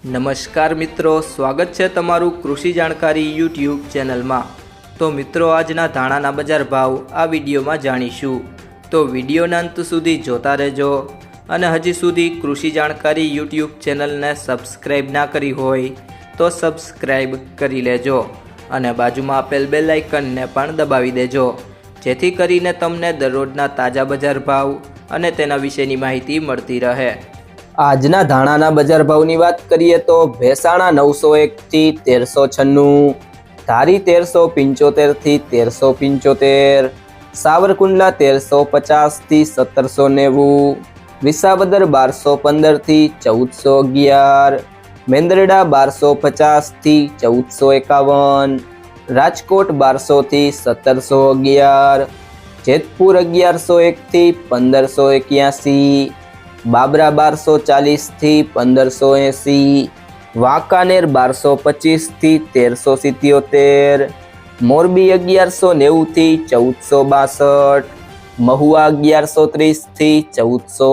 નમસ્કાર મિત્રો, સ્વાગત છે તમારું કૃષિ જાણકારી યુટ્યુબ ચેનલમાં। તો મિત્રો, આજના ધાણાના બજાર ભાવ આ વિડીયોમાં જાણીશું, તો વિડીયોના અંત સુધી જોતા રહેજો। અને હજી સુધી કૃષિ જાણકારી યુટ્યુબ ચેનલને સબસ્ક્રાઈબ ના કરી હોય તો સબસ્ક્રાઈબ કરી લેજો અને બાજુમાં આપેલ બેલ આઇકનને પણ દબાવી દેજો, જેથી કરીને તમને દરરોજના તાજા બજાર ભાવ અને તેના વિશેની માહિતી મળતી રહે। આજના ધાણાના બજાર ભાવની વાત કરીએ તો ભેસાણા 901 થી 1396, ધારી 1375 થી 1375, સાવરકુંડલા 1350 થી 1790, વિસાવદર 1215 થી 1411, મેંદરડા 1250 થી 1451, રાજકોટ 1200 થી 1711, જેતપુર 1101 થી 1581, બાબરા 1240 થી 1580, વાંકાનેર 1225 થી 1377, મોરબી 1190 થી 1462, મહુવા 1130 થી 1400,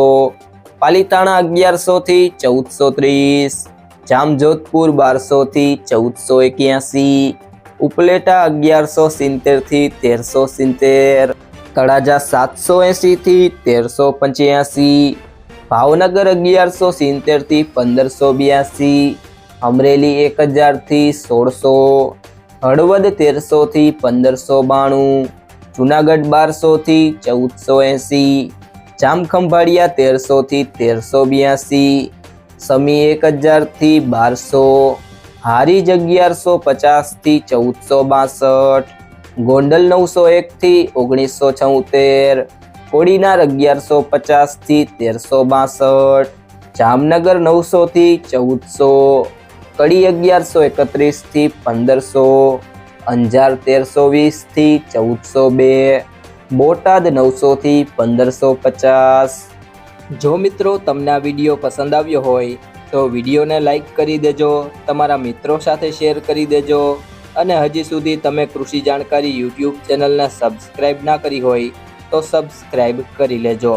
પાલીતાણા 1100 થી 1430, જામજોધપુર 1200 થી 1481, ઉપલેટા 1170 થી 1370, તળાજા 780 થી 1385, ભાવનગર 1170 થી 1582, અમરેલી 1000 થી 1600, હળવદ 1300 થી 1592, જુનાગઢ 1200 થી 1480, જામખંભાળિયા 1300 થી 1382, સમી 1000 થી 1200, હારીજ 1150 થી 1462, ગોંડલ 901 થી 1976, કોડીનાર 1150 થી 1362, જામનગર 900 થી 1400, કડી 1131 થી 1500, અંજાર 1320 થી 1402, બોટાદ 900 થી 1550। જો મિત્રો તમને આ વિડીયો પસંદ આવ્યો હોય તો વિડીયોને લાઈક કરી દેજો, તમારા મિત્રો સાથે શેર કરી દેજો અને હજી સુધી તમે કૃષિ જાણકારી યુટ્યુબ ચેનલને સબસ્ક્રાઈબ ના કરી હોય તો સબસ્ક્રાઈબ કરી લેજો।